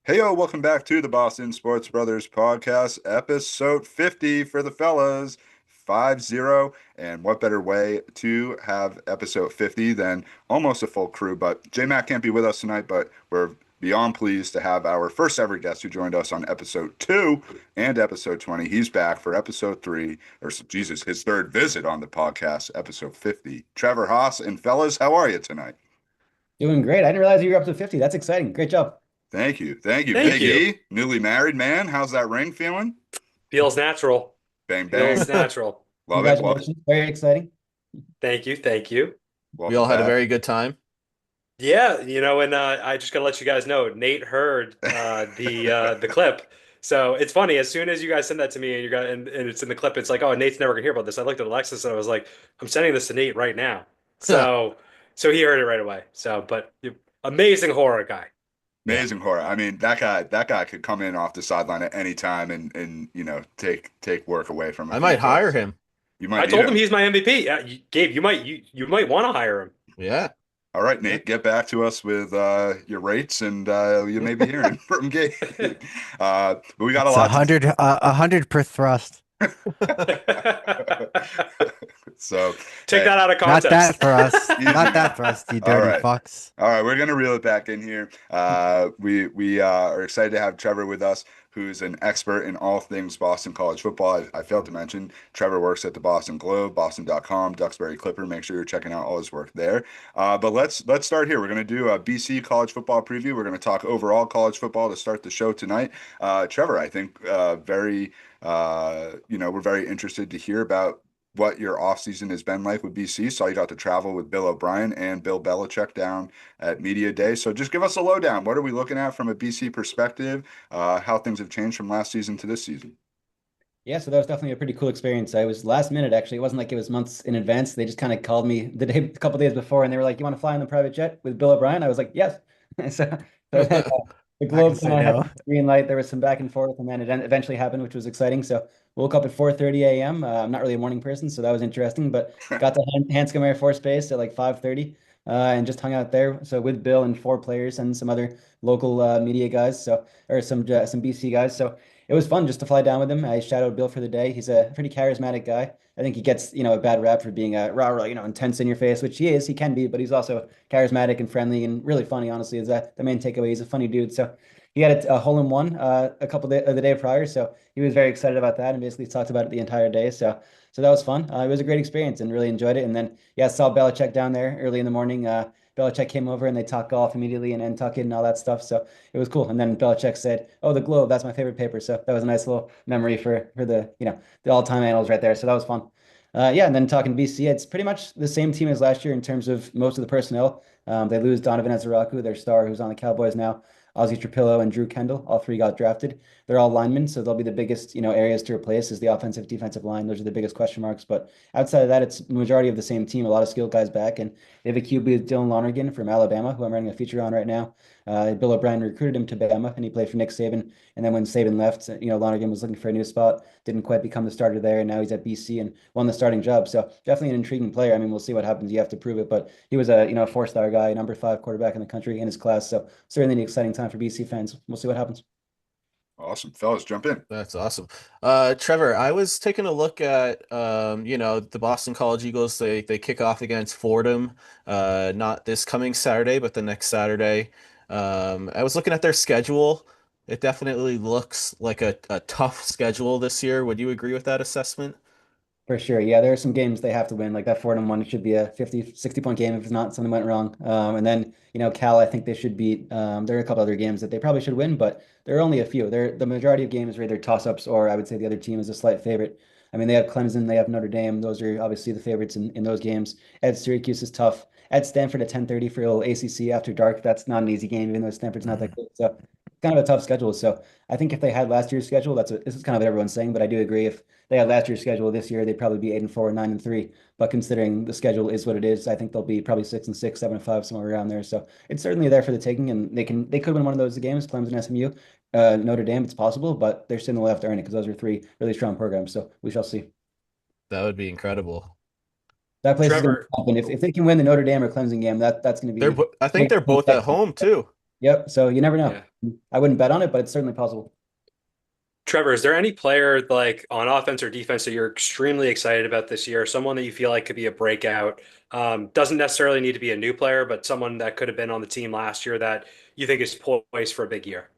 Hey, yo, welcome back to the Boston Sports Brothers podcast, episode 50 for the fellas, 50. And what better way to have episode 50 than almost a full crew? But J Mac can't be with us tonight, but we're beyond pleased to have our first ever guest who joined us on episode 2 and episode 20. He's back for episode 3, or Jesus, his third visit on the podcast, episode 50. Trevor Haas and fellas, how are you tonight? Doing great. I didn't realize you were up to 50. That's exciting. Great job. Thank you. Thank you. Thank Big you. E, newly married man. How's that ring feeling? Feels natural. Bang, Feels bang. natural. Love it. Love it. Congratulations. Very exciting. Thank you. Thank you. We Welcome all had a back. very good time. Yeah, and I just gotta let you guys know, Nate heard the clip. So it's funny, as soon as you guys send that to me and and it's in the clip, it's like, oh, Nate's never gonna hear about this. I looked at Alexis and I was like, I'm sending this to Nate right now. So so he heard it right away. Amazing horror guy. Yeah. Amazing horror. I mean, that guy could come in off the sideline at any time and take work away from a I few might hire folks. him. You I might need told him him. he's my MVP. Yeah, Gabe, you might want to hire him. Yeah. All right, Nate, get back to us with your rates, and you may be hearing from Gabe. But we got a It's a lot to. hundred, a hundred per thrust. So, Take hey, that out of Not that context. for us. easy Not now. that for us, you All dirty right. fucks. All right, we're gonna reel it back in here. We are excited to have Trevor with us, who's an expert in all things Boston college football. I failed to mention Trevor works at the Boston Globe, Boston.com, Duxbury Clipper. Make sure you're checking out all his work there. But let's start here. We're gonna do a BC college football preview. We're gonna talk overall college football to start the show tonight. Trevor, I think we're very interested to hear about what your offseason has been like with BC. Saw you got to travel with Bill O'Brien and Bill Belichick down at Media Day. So just give us a lowdown. What are we looking at from a BC perspective? How things have changed from last season to this season? Yeah, so that was definitely a pretty cool experience. I was last minute actually. It wasn't like it was months in advance. They just kind of called me the day, a couple days before, and they were like, "You want to fly in the private jet with Bill O'Brien?" I was like, "Yes." So the I can Globe kind say of had no. the green light. There was some back and forth, and then it eventually happened, which was exciting. So woke up at 4:30 a.m. I'm not really a morning person, so that was interesting. But got to Hanscom Air Force Base at like 5:30, and just hung out there. So with Bill and four players and some other local media guys. So or some BC guys. So it was fun just to fly down with him. I shadowed Bill for the day. He's a pretty charismatic guy. I think he gets, a bad rap for being rah, intense in your face, which he is. He can be, but he's also charismatic and friendly and really funny, honestly, is that the main takeaway. He's a funny dude. So he had a hole in one a couple of the day prior. So he was very excited about that and basically talked about it the entire day. So that was fun. It was a great experience and really enjoyed it. And then, yeah, saw Belichick down there early in the morning. Belichick came over and they talked golf immediately and Nantucket and all that stuff. So it was cool. And then Belichick said, "Oh, the Globe, that's my favorite paper." So that was a nice little memory for the all-time annals right there. So that was fun. Yeah, and then talking to BC, it's pretty much the same team as last year in terms of most of the personnel. They lose Donovan Ezaraku, their star, who's on the Cowboys now. Ozzie Trapillo and Drew Kendall, all three got drafted. They're all linemen, so they'll be the biggest, areas to replace is the offensive, defensive line. Those are the biggest question marks. But outside of that, it's the majority of the same team. A lot of skilled guys back, and they have a QB, Dylan Lonergan from Alabama, who I'm running a feature on right now. Bill O'Brien recruited him to Bama, and he played for Nick Saban. And then when Saban left, Lonergan was looking for a new spot, didn't quite become the starter there, and now he's at BC and won the starting job. So definitely an intriguing player. I mean, we'll see what happens. You have to prove it, but he was a four-star guy, number five quarterback in the country in his class. So certainly an exciting time for BC fans. We'll see what happens. Awesome. Fellas, jump in. That's awesome. Trevor, I was taking a look at the Boston College Eagles. They kick off against Fordham, not this coming Saturday, but the next Saturday. I was looking at their schedule. It definitely looks like a tough schedule this year. Would you agree with that assessment? For sure. Yeah, there are some games they have to win. Like that Fordham one, it should be a 50, 60 point game if it's not something went wrong. And then, Cal, I think they should beat. There are a couple other games that they probably should win, but there are only a few. The majority of games are either toss-ups or I would say the other team is a slight favorite. I mean, they have Clemson, they have Notre Dame. Those are obviously the favorites in those games. At Syracuse is tough. At Stanford at 10:30 for a little ACC after dark. That's not an easy game, even though Stanford's not that Mhm. good. So it's kind of a tough schedule. So I think if they had last year's schedule, this is kind of what everyone's saying, but I do agree if they had last year's schedule this year, they'd probably be 8-4, 9-3. But considering the schedule is what it is, I think they'll be probably 6-6, 7-5, somewhere around there. So it's certainly there for the taking, and they could win one of those games, Clemson, SMU, Notre Dame. It's possible, but they're still in the left to earn it because those are three really strong programs. So we shall see. That would be incredible. That place is going to Trevor, happen. If they can win the Notre Dame or Clemson game, that's going to be I think they're both at home too. Yep. So you never know. Yeah. I wouldn't bet on it, but it's certainly possible. Trevor, is there any player like on offense or defense that you're extremely excited about this year? Someone that you feel like could be a breakout? Doesn't necessarily need to be a new player, but someone that could have been on the team last year that you think is poised for a big year.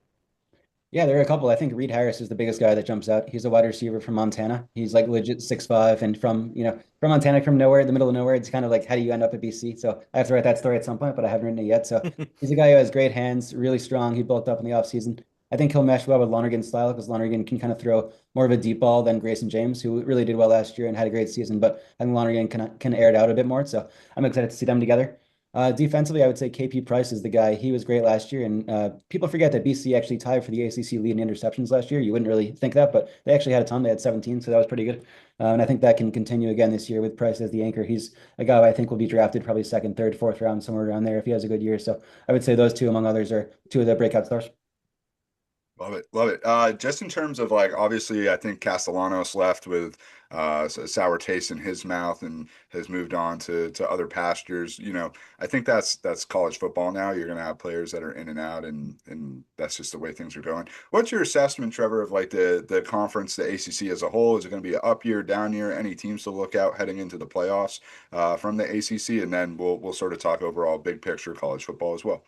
Yeah, there are a couple. I think Reed Harris is the biggest guy that jumps out. He's a wide receiver from Montana. He's like legit 6'5", and from Montana, from nowhere, the middle of nowhere. It's kind of like, how do you end up at BC? So I have to write that story at some point, but I haven't written it yet. So he's a guy who has great hands, really strong. He bulked up in the offseason. I think he'll mesh well with Lonergan's style because Lonergan can kind of throw more of a deep ball than Grayson James, who really did well last year and had a great season. But I think Lonergan can air it out a bit more. So I'm excited to see them together. Defensively, I would say KP Price is the guy. He was great last year, and people forget that BC actually tied for the ACC lead in interceptions last year. You wouldn't really think that, but they actually had a ton. They had 17, so that was pretty good. And I think that can continue again this year with Price as the anchor. He's a guy who I think will be drafted probably second, third, fourth round, somewhere around there if he has a good year. So I would say those two, among others, are two of the breakout stars. Love it, love it. Just in terms of like, obviously, I think Castellanos left with a sour taste in his mouth and has moved on to other pastures. I think that's college football now. You're going to have players that are in and out, and that's just the way things are going. What's your assessment, Trevor, of like the conference, the ACC as a whole? Is it going to be an up year, down year? Any teams to look out heading into the playoffs from the ACC, and then we'll sort of talk overall big picture college football as well.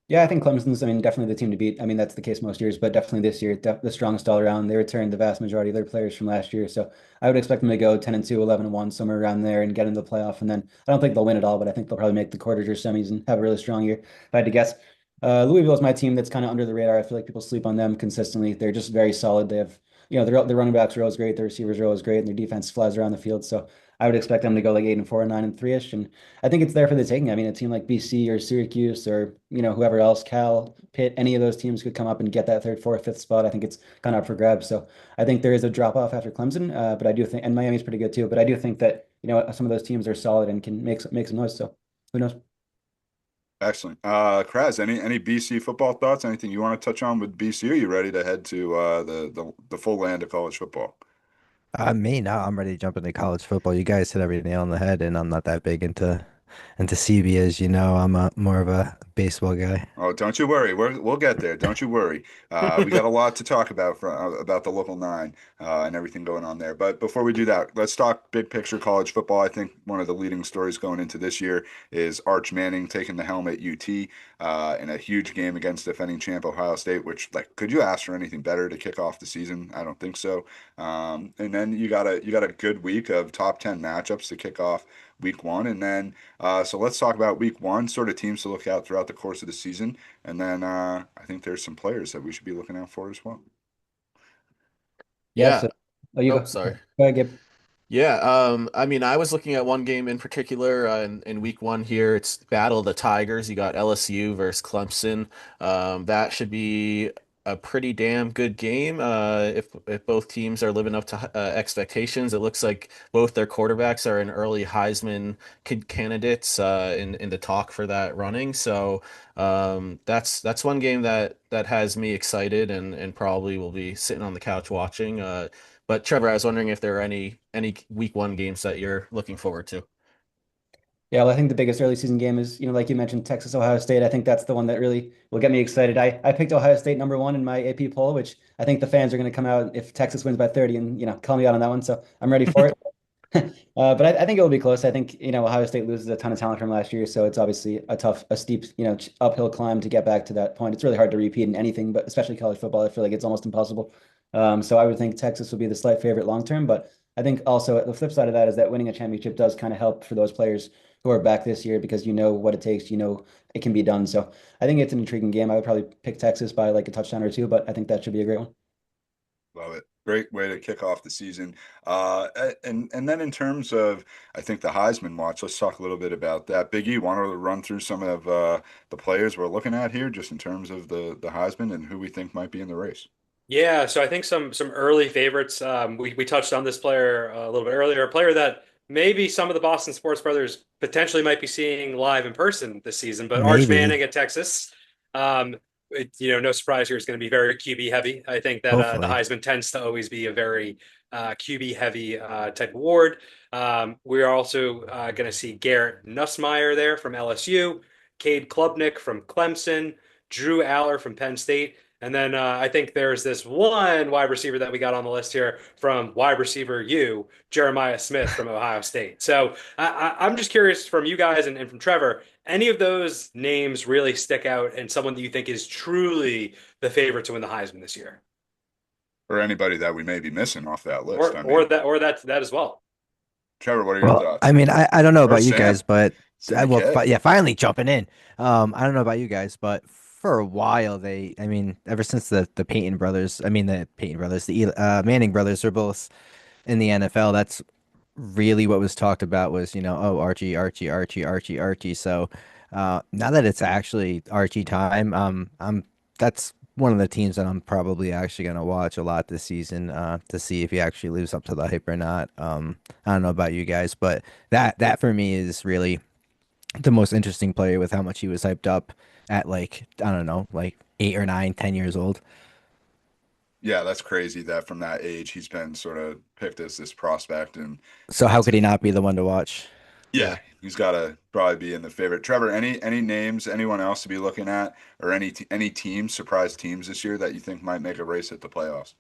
Yeah, I think Clemson's, definitely the team to beat. That's the case most years, but definitely this year, the strongest all around. They returned the vast majority of their players from last year. So I would expect them to go 10-2, 11-1, somewhere around there and get into the playoff. And then I don't think they'll win it all, but I think they'll probably make the quarters or semis and have a really strong year, if I had to guess. Louisville is my team that's kind of under the radar. I feel like people sleep on them consistently. They're just very solid. They have, their running backs are always great. Their receivers are always great, and their defense flies around the field. So I would expect them to go like 8-4, 9-3-ish. And I think it's there for the taking. A team like BC or Syracuse or whoever else, Cal, Pitt, any of those teams could come up and get that third, fourth, fifth spot. I think it's kind of up for grabs. So I think there is a drop off after Clemson, but I do think, and Miami's pretty good too. But I do think that some of those teams are solid and can make some noise. So who knows? Excellent. Kraz, any BC football thoughts? Anything you want to touch on with BC? Or are you ready to head to the full land of college football? Me now, I'm ready to jump into college football. You guys hit every nail on the head, and I'm not that big into CB, as you know. I'm more of a baseball guy. Oh, don't you worry. We'll get there. Don't you worry. We got a lot to talk about the local nine and everything going on there. But before we do that, let's talk big picture college football. I think one of the leading stories going into this year is Arch Manning taking the helm at UT in a huge game against defending champ Ohio State. Which, like, could you ask for anything better to kick off the season? I don't think so. And then you got a good week of top 10 matchups to kick off week one, and then so let's talk about week one, sort of teams to look out throughout the course of the season. And then I think there's some players that we should be looking out for as well. Yeah. Yeah. So you Oh, go. sorry. Go ahead, Gabe. Yeah, I was looking at one game in particular in week one here. It's Battle of the Tigers. You got LSU versus Clemson. That should be a pretty damn good game if both teams are living up to expectations. It looks like both their quarterbacks are in early Heisman candidates in the talk for that running. So that's one game that has me excited and probably will be sitting on the couch watching. But Trevor, I was wondering if there are any week one games that you're looking forward to. Yeah, well, I think the biggest early season game is, like you mentioned, Texas, Ohio State. I think that's the one that really will get me excited. I picked Ohio State number one in my AP poll, which I think the fans are going to come out if Texas wins by 30 and, call me out on that one. So I'm ready for it. But I think it will be close. I think, Ohio State loses a ton of talent from last year. So it's obviously a steep, uphill climb to get back to that point. It's really hard to repeat in anything, but especially college football. I feel like it's almost impossible. So I would think Texas would be the slight favorite long term. But I think also the flip side of that is that winning a championship does kind of help for those players who are back this year because you know what it takes, it can be done. So I think it's an intriguing game. I would probably pick Texas by like a touchdown or two, but I think that should be a great one. Love it. Great way to kick off the season. And then in terms of, I think the Heisman watch, let's talk a little bit about that. Big E, want to run through some of the players we're looking at here, just in terms of the Heisman and who we think might be in the race. Yeah, so I think some early favorites. We touched on this player a little bit earlier, a player that maybe some of the Boston sports brothers potentially might be seeing live in person this season. But Arch Maybe, Manning at Texas, no surprise here, is going to be very QB heavy. I think that the hopefully. Heisman tends to always be a very QB heavy type award. We are also going to see Garrett Nussmeier there from LSU, Cade Klubnik from Clemson. Drew Aller from Penn State. And then I think there's this one wide receiver that we got on the list here from wide receiver U, Jeremiah Smith from Ohio State. So I'm just curious from you guys and from Trevor, any of those names really stick out and someone that you think is truly the favorite to win the Heisman this year? Or anybody that we may be missing off that list. Or I or mean, that or that as well. Trevor, what are your Well, thoughts? I mean, I don't know Or about you Sam? guys, but Sammy well, K? yeah, finally jumping in. I don't know about you guys, but for a while I mean, ever since the Peyton brothers, I mean the Peyton brothers, the Manning brothers are both in the NFL. That's really what was talked about was, oh, Archie, Archie, Archie, Archie, Archie. So now that it's actually Archie time, that's one of the teams that I'm probably actually going to watch a lot this season to see if he actually lives up to the hype or not. I don't know about you guys, but that for me is really the most interesting player with how much he was hyped up at like, I don't know, like 8 or 9, 10 years old. Yeah, that's crazy that from that age he's been sort of picked as this prospect, and So how it's could he not be the one to watch? yeah, Yeah. he's got to probably be in the favorite. Trevor, any names, anyone else to be looking at, or any teams, surprise teams this year that you think might make a race at the playoffs?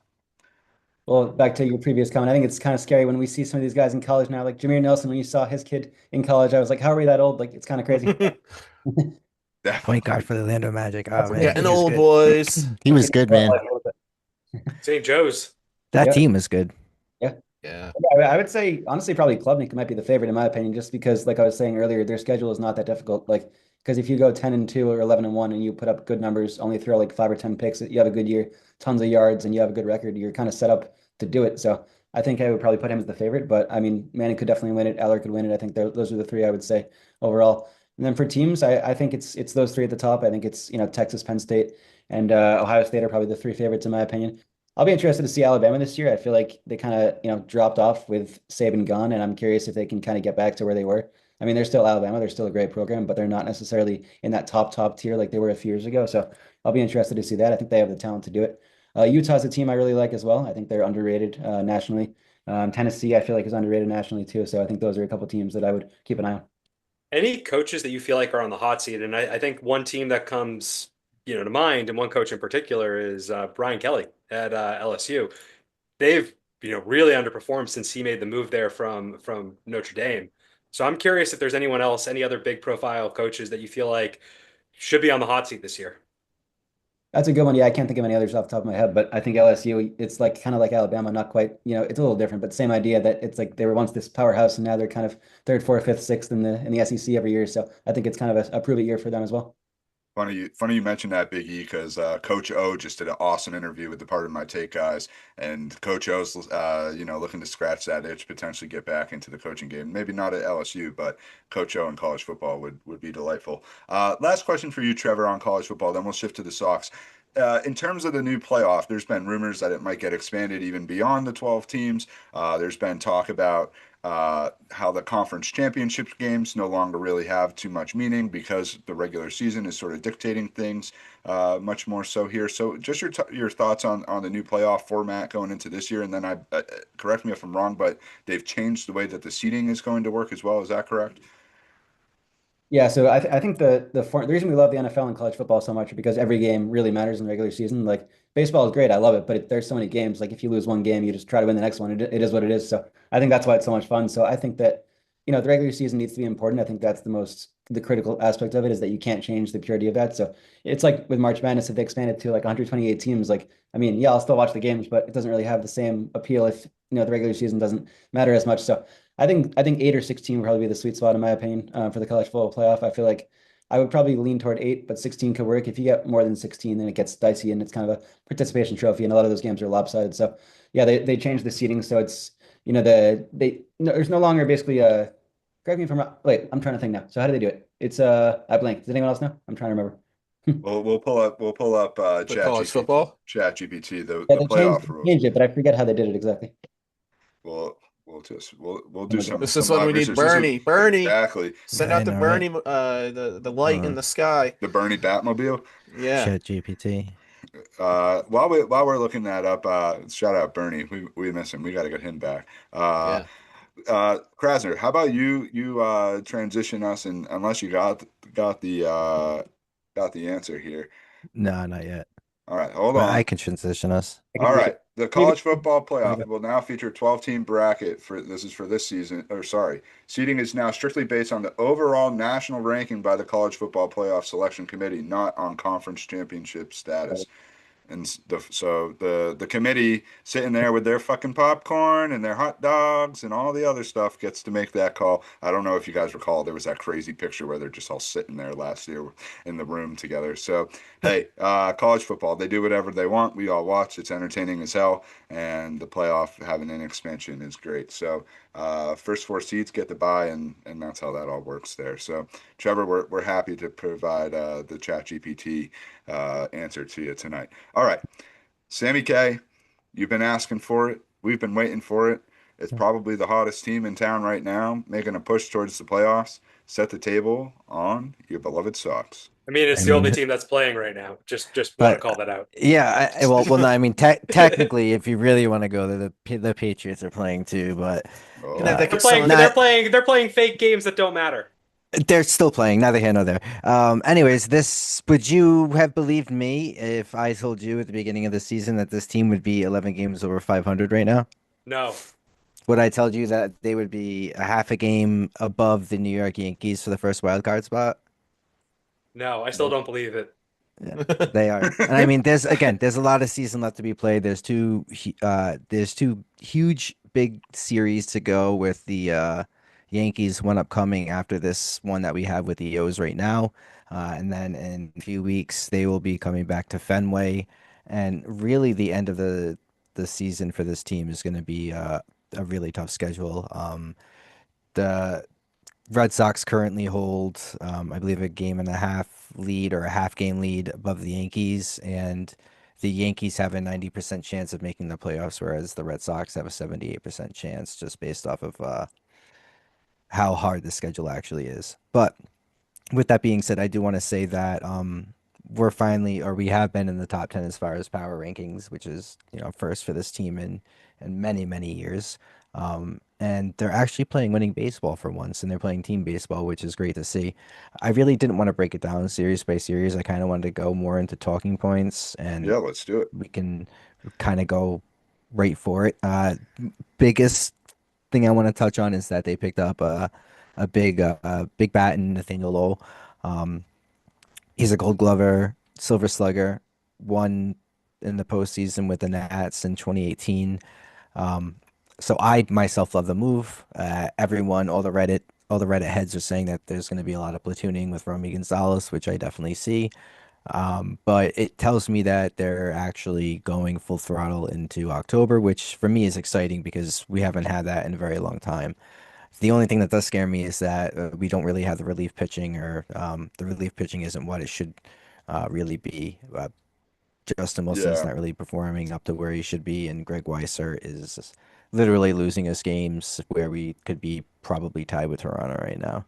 Well, back to your previous comment, I think it's kind of scary when we see some of these guys in college now. Like Jameer Nelson, when you saw his kid in college, I was like, how are we that old? Like, it's kind of crazy. Point guard Definitely. for the Orlando Magic. Oh That's We're what man, getting he was old, good. boys. He was good, man. St. Joe's. That Yeah. team is good. Yeah. Yeah. I would say honestly, probably Klubnik might be the favorite in my opinion, just because, like I was saying earlier, their schedule is not that difficult. Like, because if you go 10-2 or 11-1 and you put up good numbers, only throw like 5 or 10 picks, you have a good year, tons of yards, and you have a good record, you're kind of set up to do it. So I think I would probably put him as the favorite. But I mean, Manning could definitely win it. Aller could win it. I think those are the three I would say overall. And then for teams, I think it's those three at the top. I think it's Texas, Penn State, and Ohio State are probably the three favorites in my opinion. I'll be interested to see Alabama this year. I feel like they kind of, dropped off with Saban gone, and I'm curious if they can kind of get back to where they were. I mean, they're still Alabama. They're still a great program, but they're not necessarily in that top tier like they were a few years ago. So I'll be interested to see that. I think they have the talent to do it. Utah's a team I really like as well. I think they're underrated nationally. Tennessee, I feel like is underrated nationally too. So I think those are a couple teams that I would keep an eye on. Any coaches that you feel like are on the hot seat? And I think one team that comes, to mind, and one coach in particular is Brian Kelly at LSU. They've, really underperformed since he made the move there from Notre Dame. So I'm curious if there's anyone else, any other big profile coaches that you feel like should be on the hot seat this year. That's a good one. Yeah, I can't think of any others off the top of my head, but I think LSU, it's like kind of like Alabama, not quite, it's a little different, but same idea that it's like they were once this powerhouse and now they're kind of third, fourth, fifth, sixth in the SEC every year. So I think it's kind of a prove it year for them as well. Funny you mentioned that, Big E, because Coach O just did an awesome interview with the Part of My Take guys, and Coach O's looking to scratch that itch, potentially get back into the coaching game. Maybe not at LSU, but Coach O in college football would be delightful. Last question for you, Trevor, on college football. Then we'll shift to the Sox. In terms of the new playoff, there's been rumors that it might get expanded even beyond the 12 teams. There's been talk about how the conference championship games no longer really have too much meaning because the regular season is sort of dictating things much more so here. So just your thoughts on the new playoff format going into this year, and then correct me if I'm wrong, but they've changed the way that the seating is going to work as well. Is that correct? Yeah, so I think the reason we love the NFL and college football so much is because every game really matters in the regular season. Like baseball is great, I love it, but there's so many games. Like if you lose one game, you just try to win the next one. It is what it is. So I think that's why it's so much fun. So I think that the regular season needs to be important. I think that's the critical aspect of it is that you can't change the purity of that. So it's like with March Madness, if they expanded to like 128 teams, like I mean, yeah, I'll still watch the games, but it doesn't really have the same appeal if the regular season doesn't matter as much. So I think 8 or 16 would probably be the sweet spot in my opinion for the college football playoff. I feel like I would probably lean toward 8, but 16 could work. If you get more than 16, then it gets dicey and it's kind of a participation trophy, and a lot of those games are lopsided. So yeah, they changed the seating, so it's there's no longer basically a correct me if I'm wrong. Wait, I'm trying to think now. So how do they do it? It's I blank. Does anyone else know? I'm trying to remember. We'll pull up The Chat college GPT, football. the Yeah, playoff they rules. changed it, but I forget how they did it exactly. We'll Let do me look it up. some This is when we need research. This is Bernie. Bernie, exactly send I out the know, right? Bernie, the light in Uh, the sky. the Bernie Batmobile. Yeah. Chat GPT. While we're looking that up, shout out Bernie. We miss him. We got to get him back. Yeah. Krasner, how about you transition us, and unless you got the answer here, No, not yet. All right, hold But I on. can transition us. I can All read right, it. the Maybe. college football playoff will now feature a 12-team bracket for this is for this season, or sorry, seeding is now strictly based on the overall national ranking by the College Football Playoff Selection Committee, not on conference championship status. And so the committee sitting there with their fucking popcorn and their hot dogs and all the other stuff gets to make that call. I don't know if you guys recall, there was that crazy picture where they're just all sitting there last year in the room together. So hey, college football, they do whatever they want. We all watch. It's entertaining as hell, and the playoff having an expansion is great. So first four seeds get the bye, and that's how that all works there. So Trevor, we're happy to provide the Chat GPT answer to you tonight. All right, Sammy K, you've been asking for it. We've been waiting for it. It's probably the hottest team in town right now, making a push towards the playoffs. Set the table on your beloved Sox. I mean, I it's the only mean, team that's playing right now. Just want to but call that out. yeah, well, no, I mean, technically, if you really want to go there, the Patriots are playing too, but uh, They're Connecticut playing. Sun. They're not playing. They're playing fake games that don't matter. they're still playing. Neither here nor there. Anyways, this would you have believed me if I told you at the beginning of the season that this team would be 11 games over 500 right now? No, Would I told you that they would be a half a game above the New York Yankees for the first wild card spot? no, I still Nope. don't believe it. Yeah, they are. And I mean, there's a lot of season left to be played. There's two huge big series to go with the Yankees, one upcoming after this one that we have with the O's right now. And then in a few weeks they will be coming back to Fenway. And really the end of the season for this team is going to be a really tough schedule. The Red Sox currently hold, I believe, a game and a half lead or a half game lead above the Yankees, and the Yankees have a 90% chance of making the playoffs, whereas the Red Sox have a 78% chance just based off of how hard the schedule actually is. But with that being said, I do want to say that we're finally, or we have been in the top 10 as far as power rankings, which is, first for this team in many, many years. And they're actually playing winning baseball for once, and they're playing team baseball, which is great to see. I really didn't want to break it down series by series. I kind of wanted to go more into talking points, and Yeah, let's do it. we can kind of go right for it. Biggest thing I want to touch on is that they picked up a big bat in Nathaniel Lowell. Um, he's a Gold Glover, Silver Slugger, won in the postseason with the Nats in 2018. Um, so I myself love the move. Everyone, all the Reddit heads are saying that there's going to be a lot of platooning with Romy Gonzalez, which I definitely see. But it tells me that they're actually going full throttle into October, which for me is exciting because we haven't had that in a very long time. The only thing that does scare me is that we don't really have the relief pitching, or the relief pitching isn't what it should really be. Justin Wilson's Yeah. not really performing up to where he should be, and Greg Weiser is literally losing us games where we could be probably tied with Toronto right now.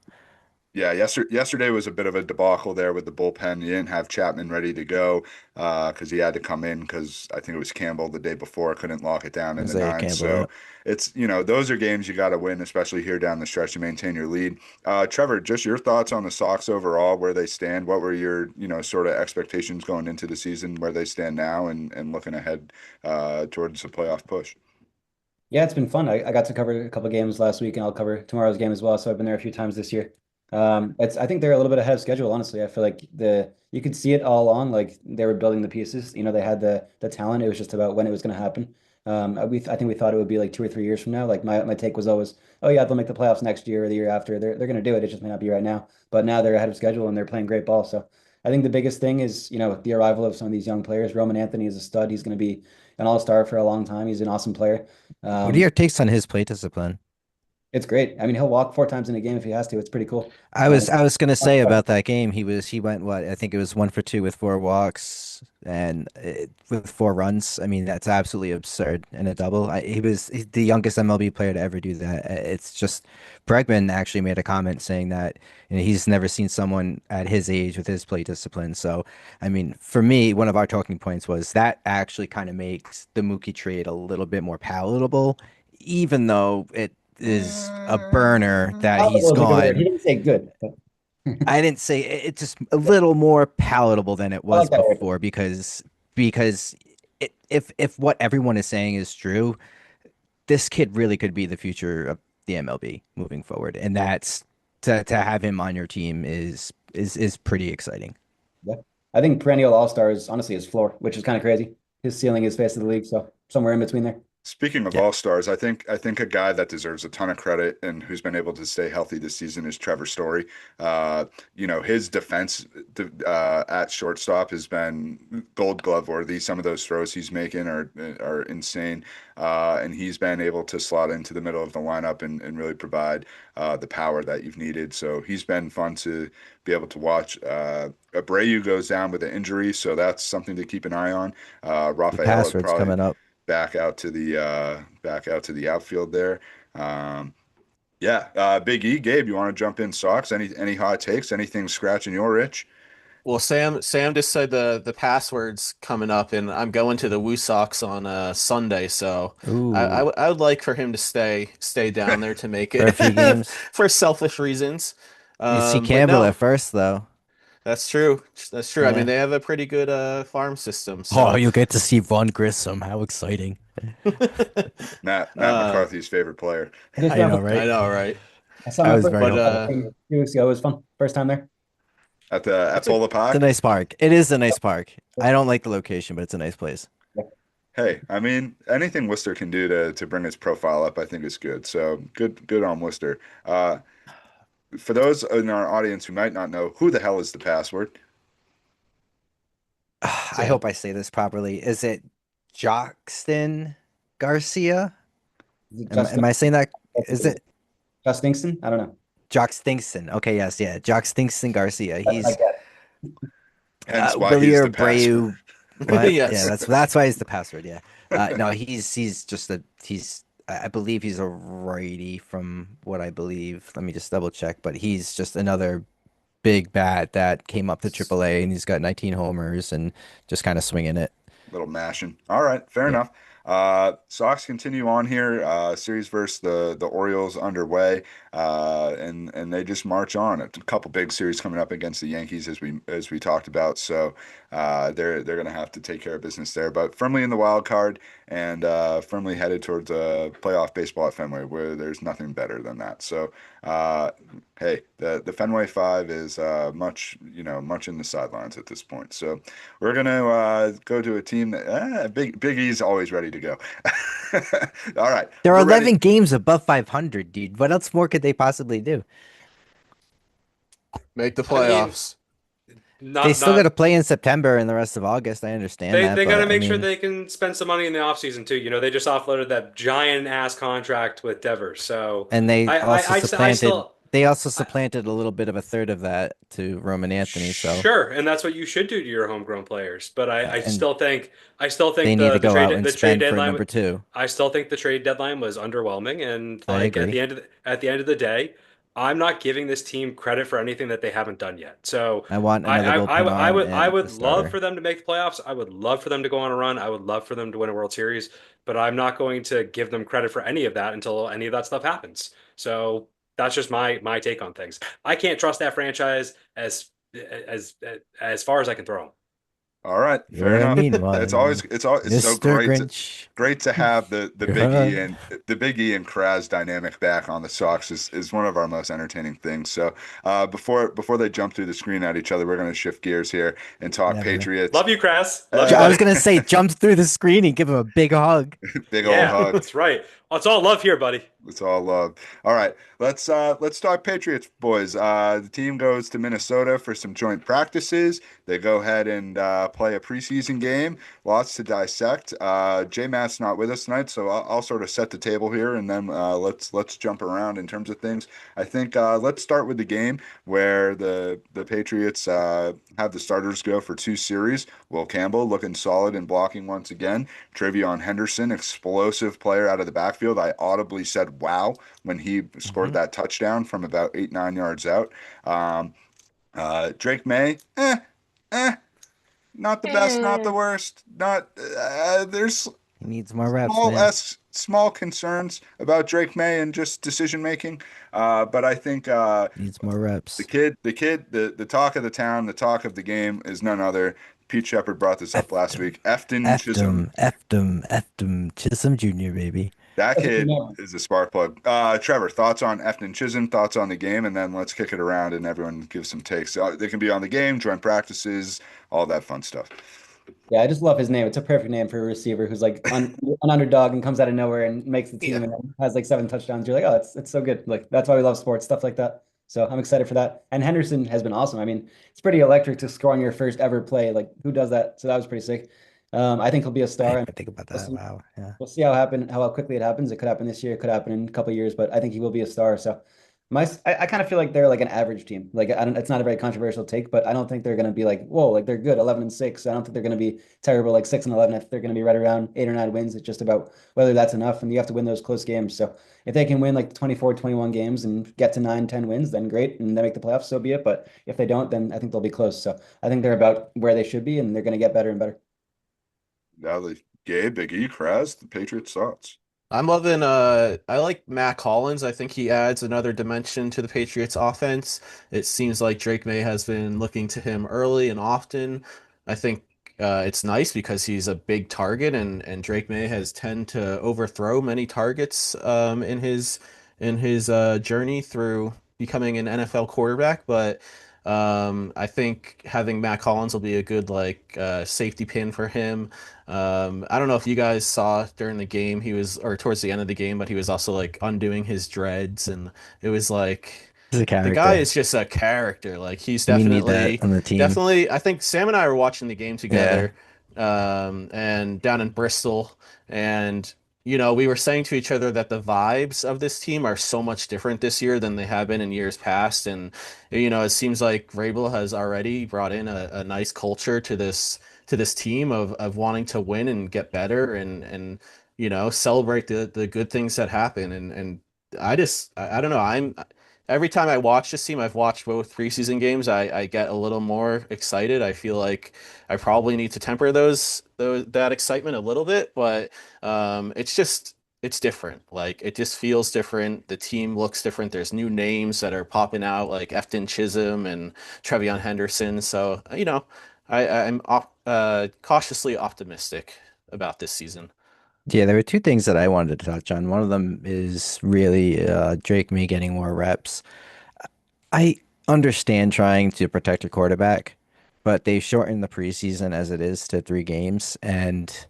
Yeah, yesterday was a bit of a debacle there with the bullpen. You didn't have Chapman ready to go because he had to come in because I think it was Campbell the day before couldn't lock it down in the Isaiah nine. Campbell, So yeah. it's those are games you got to win, especially here down the stretch to maintain your lead. Trevor, just your thoughts on the Sox overall, where they stand. What were your sort of expectations going into the season, where they stand now, and looking ahead towards the playoff push? Yeah, it's been fun. I got to cover a couple games last week, and I'll cover tomorrow's game as well. So I've been there a few times this year. I think they're a little bit ahead of schedule, honestly. I feel like you could see it all along, like they were building the pieces. They had the talent. It was just about when it was going to happen. I think we thought it would be like 2 or 3 years from now. Like my take was always, oh yeah, they'll make the playoffs next year or the year after. They're going to do it. It just may not be right now. But now they're ahead of schedule and they're playing great ball. So I think the biggest thing is, the arrival of some of these young players. Roman Anthony is a stud. He's going to be an all-star for a long time. He's an awesome player. What are Um, your takes on his play discipline? it's great. I mean, he'll walk 4 times in a game if he has to. It's pretty cool. I Um, was I was gonna say about that game. He went what I think it was 1 for 2 with 4 walks and with 4 runs. I mean that's absolutely absurd in a double. He's the youngest MLB player to ever do that. It's just Bregman actually made a comment saying that he's never seen someone at his age with his play discipline. So I mean for me one of our talking points was that actually kind of makes the Mookie trade a little bit more palatable, even though it is a burner that he's Palatable is a good word. gone. He didn't say good. But I didn't say it's just a little more palatable than it I was like that word. before because if what everyone is saying is true, this kid really could be the future of the MLB moving forward, and that's to have him on your team is pretty exciting. Yeah. I think perennial all-star is honestly his floor, which is kind of crazy. His ceiling is face of the league, so somewhere in between there. Speaking of Yeah, all-stars, I think a guy that deserves a ton of credit and who's been able to stay healthy this season is Trevor Story. His defense at shortstop has been Gold Glove worthy. Some of those throws he's making are insane, and he's been able to slot into the middle of the lineup and really provide the power that you've needed. So he's been fun to be able to watch. Abreu goes down with an injury, so that's something to keep an eye on. the Rafael password's probably coming up. back out to the outfield there. Yeah, Big E, Gabe, you want to jump in Sox? Any hot takes? Anything scratching your itch? Well, Sam just said the password's coming up, and I'm going to the Woo Sox on Sunday, so Ooh, I would like for him to stay down there to make for a it few games. for selfish reasons. You see But Campbell at no, first though. that's true. That's true. I mean, Yeah. they have a pretty good farm system, Oh, so you'll get to see Von Grissom. How exciting. Matt uh, McCarthy's favorite player. I just I know, remember I right? know, right? I saw I my was first very But hopeful. 2 weeks ago. It was fun. First time there. At that's a Polo It's a Park. nice park. It is a nice park. I don't like the location, but it's a nice place. Hey, I mean, anything Worcester can do to bring its profile up, I think is good. So good on Worcester. For those in our audience who might not know, who the hell is the password? I So hope I say this properly. Is it Joxton Garcia? is it Am I saying that? Is it Justingston? I don't know. Jock Stinson? Okay, yes, yeah. Jock Stinson Garcia. That's my He's guess. Hence why he's Willier the password. Abreu. What? Yeah, Yes. that's why he's the password. Yeah. No, he's just a he's I believe he's a righty from what I believe. Let me just double check, but he's just another big bat that came up to AAA and he's got 19 homers and just kind of swinging it. Little mashing. All right, fair Yeah. enough. Sox continue on here. Series versus the Orioles underway, and they just march on. A couple big series coming up against the Yankees as we talked about. So they're gonna have to take care of business there, but firmly in the wild card and firmly headed towards playoff baseball at Fenway, where there's nothing better than that. So uh, hey, the Fenway Five is much in the sidelines at this point. So. We're gonna go to a team that Big E's always ready to go. All right, There are we're ready. 11 games above 500, dude. What else more could they possibly do? Make the I mean, playoffs. They not still got to not play in September and the rest of August. I understand that, they got to but I make sure mean, they can spend some money in the offseason too. You know, they just offloaded that giant ass contract with Devers. So and I still they also I, supplanted a little bit of a third of that to Roman Anthony. So, sure, and that's what you should do to your homegrown players. But I and still they think need to the go out and the trade spend for deadline number two. I still think the trade deadline was underwhelming. And I like agree. at the end of the day, I'm not giving this team credit for anything that they haven't done yet. So I want another bullpen arm I and a would love starter. for them to make the playoffs. I would love for them to go on a run. I would love for them to win a World Series. But I'm not going to give them credit for any of that until any of that stuff happens. So that's just my take on things. I can't trust that franchise as as far as I can throw them. All right, fair You're a enough. mean one, It's so Mr. Grinch. great to have the You're Big E a... and the Big E and Kraz dynamic back on the Sox is one of our most entertaining things. So before they jump through the screen at each other, we're going to shift gears here and talk Never. Patriots. Love you, Kras. Love you, I was buddy. gonna say jump through the screen and give him a big hug. Big old Yeah, hug. that's right. It's all love here, buddy. It's all love. All right, let's talk Patriots, boys. The team goes to Minnesota for some joint practices. They go ahead and play a preseason game. Lots to dissect. J Matt's not with us tonight, so I'll sort of set the table here, and then let's jump around in terms of things. I think let's start with the game where the Patriots have the starters go for two series. Will Campbell looking solid and blocking once again. Travion Henderson, explosive player out of the backfield. I audibly said, wow, when he scored Hmm. that touchdown from about 8, 9 yards out. Um, Drake May, eh, not the best, not the worst. Not there's He needs more reps, small man. small concerns about Drake May and just decision making. But I think Needs more reps. the talk of the town, the talk of the game is none other. Pete Shepard brought this up Effed last him. week. Efton Effed Chisholm. him. Effed him. Effed him. Chisholm Jr., baby. That That's a good kid name. is a spark plug. Trevor, thoughts on Efton Chisholm, thoughts on the game, and then let's kick it around and everyone give some takes. They can be on the game, join practices, all that fun stuff. Yeah, I just love his name. It's a perfect name for a receiver who's like an underdog and comes out of nowhere and makes the Yeah. team and then has like 7 touchdowns. You're like, oh, it's so good. Like that's why we love sports, stuff like that. So I'm excited for that. And Henderson has been awesome. I mean, it's pretty electric to score on your first ever play. Like who does that? So that was pretty sick. I think he'll be a I star. didn't And even think about we'll that. see. Wow. Yeah. We'll see how quickly it happens. It could happen this year. It could happen in a couple of years. But I think he will be a star. So I kind of feel like they're like an average team. Like I don't, it's not a very controversial take, but I don't think they're going to be like, whoa, like they're good, 11-6. I don't think they're going to be terrible, like 6-11. I think they're going to be right around 8 or 9 wins. It's just about whether that's enough, and you have to win those close games. So if they can win like 24, 21 games and get to 9, 10 wins, then great, and they make the playoffs, so be it. But if they don't, then I think they'll be close. So I think they're about where they should be, and they're going to get better and better. Now the Gabe, Big E, Kraz, the Patriots thoughts. I'm loving I like Matt Collins. I think he adds another dimension to the Patriots offense. It seems like Drake May has been looking to him early and often. I think it's nice because he's a big target and Drake May has tend to overthrow many targets in his journey through becoming an NFL quarterback, but I think having Matt Collins will be a good like safety pin for him. I don't know if you guys saw during the game, he was, or towards the end of the game, but he was also like undoing his dreads, and it was like He's a the guy character. is just a character. Like he's We need that on the team. definitely. I think Sam and I were watching the game Yeah. together, and down in Bristol, and we were saying to each other that the vibes of this team are so much different this year than they have been in years past, and it seems like Vrabel has already brought in a nice culture to this team of wanting to win and get better and celebrate the good things that happen and I don't know. I'm every time I watch this team, I've watched both preseason games, I get a little more excited. I feel like I probably need to temper those that excitement a little bit, but it's different. Like it just feels different. The team looks different. There's new names that are popping out, like Efton Chisholm and Trevion Henderson. So, I'm cautiously optimistic about this season. Yeah, there were two things that I wanted to touch on. One of them is really Drake May getting more reps. I understand trying to protect your quarterback, but they shortened the preseason as it is to 3 games, and